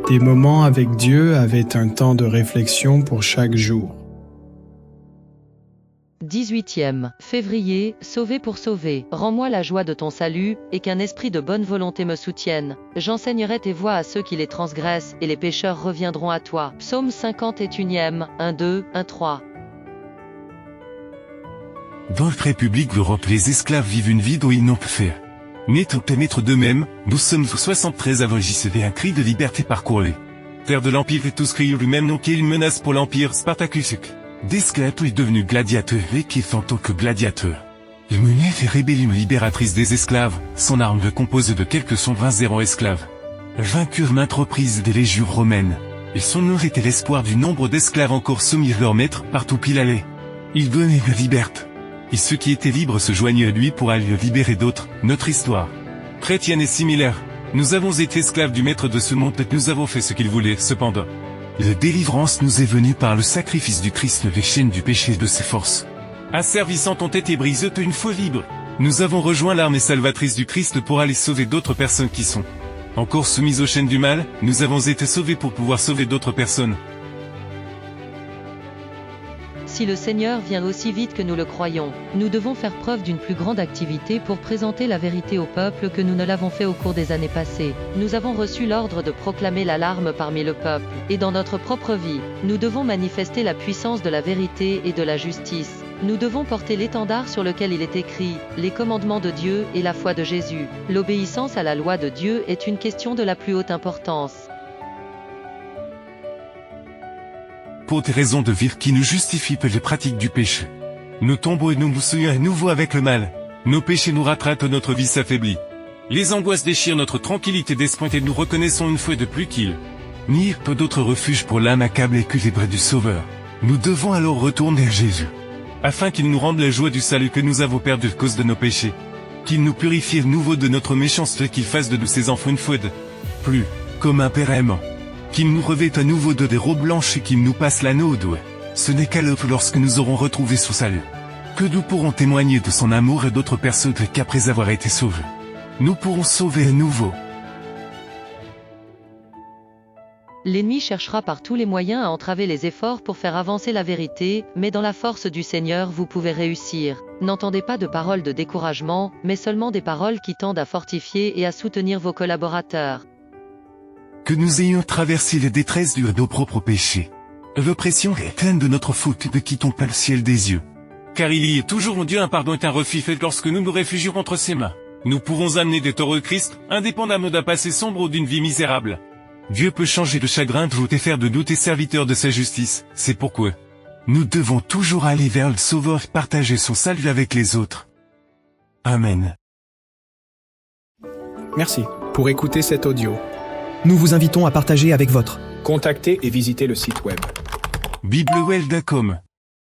Des moments avec Dieu avaient un temps de réflexion pour chaque jour. 18e février, sauvé pour sauver. Rends-moi la joie de ton salut, et qu'un esprit de bonne volonté me soutienne. J'enseignerai tes voies à ceux qui les transgressent, et les pécheurs reviendront à toi. Psaume 51e, 1-2, 1-3. Dans le République d'Europe, les esclaves vivent une vie dont ils n'ont pu faire. N'étant pas maîtres d'eux-mêmes, nous sommes au 73 avant JCV, un cri de liberté parcouru. Terre de l'Empire et tous crient lui-même non qu'il une menace pour l'Empire Spartacus. D'esclave est devenu gladiateur et qui est en tant que gladiateur. Il menait les rébellions libératrices des esclaves, son arme se compose de quelques 120 esclaves. Vainqueur maintes reprises des légions romaines. Et son nom était l'espoir du nombre d'esclaves encore soumis à leur maître partout qu'il allait. Il donnait la liberté. Et ceux qui étaient libres se joignaient à lui pour aller libérer d'autres. Notre histoire chrétienne est similaire. Nous avons été esclaves du maître de ce monde et nous avons fait ce qu'il voulait. Cependant, la délivrance nous est venue par le sacrifice du Christ, les chaînes du péché et de ses forces asservissantes ont été brisées une fois libres. Nous avons rejoint l'armée salvatrice du Christ pour aller sauver d'autres personnes qui sont encore soumises aux chaînes du mal. Nous avons été sauvés pour pouvoir sauver d'autres personnes. Si le Seigneur vient aussi vite que nous le croyons, nous devons faire preuve d'une plus grande activité pour présenter la vérité au peuple que nous ne l'avons fait au cours des années passées. Nous avons reçu l'ordre de proclamer l'alarme parmi le peuple, et dans notre propre vie, nous devons manifester la puissance de la vérité et de la justice. Nous devons porter l'étendard sur lequel il est écrit, les commandements de Dieu et la foi de Jésus. L'obéissance à la loi de Dieu est une question de la plus haute importance. Pour des raisons de vivre qui nous justifient les pratiques du péché. Nous tombons et nous nous souillons à nouveau avec le mal. Nos péchés nous rattrapent, notre vie s'affaiblit. Les angoisses déchirent notre tranquillité d'esprit et nous reconnaissons une fois de plus qu'il n'y a pas d'autre refuge pour l'âme accablée que les bras du Sauveur. Nous devons alors retourner à Jésus, afin qu'il nous rende la joie du salut que nous avons perdu à cause de nos péchés. Qu'il nous purifie à nouveau de notre méchanceté, qu'il fasse de nous ses enfants une fois de plus comme un père aimant. Qu'il nous revête à nouveau de des robes blanches et qu'il nous passe l'anneau au doigt. Ce n'est qu'alors lorsque nous aurons retrouvé son salut que nous pourrons témoigner de son amour à d'autres personnes qu'après avoir été sauvés, nous pourrons sauver à nouveau. L'ennemi cherchera par tous les moyens à entraver les efforts pour faire avancer la vérité, mais dans la force du Seigneur vous pouvez réussir. N'entendez pas de paroles de découragement, mais seulement des paroles qui tendent à fortifier et à soutenir vos collaborateurs. Que nous ayons traversé les détresses de nos propres péchés. L'oppression est pleine de notre faute, ne quittons pas le ciel des yeux. Car il y est toujours en Dieu un pardon et un refus fait lorsque nous nous réfugions entre ses mains. Nous pourrons amener des torts au Christ, indépendamment d'un passé sombre ou d'une vie misérable. Dieu peut changer le chagrin de vous et faire de nous des serviteurs de sa justice. C'est pourquoi nous devons toujours aller vers le Sauveur et partager son salut avec les autres. Amen. Merci pour écouter cet audio. Nous vous invitons à partager avec votre. Contactez et visitez le site web. biblewell.com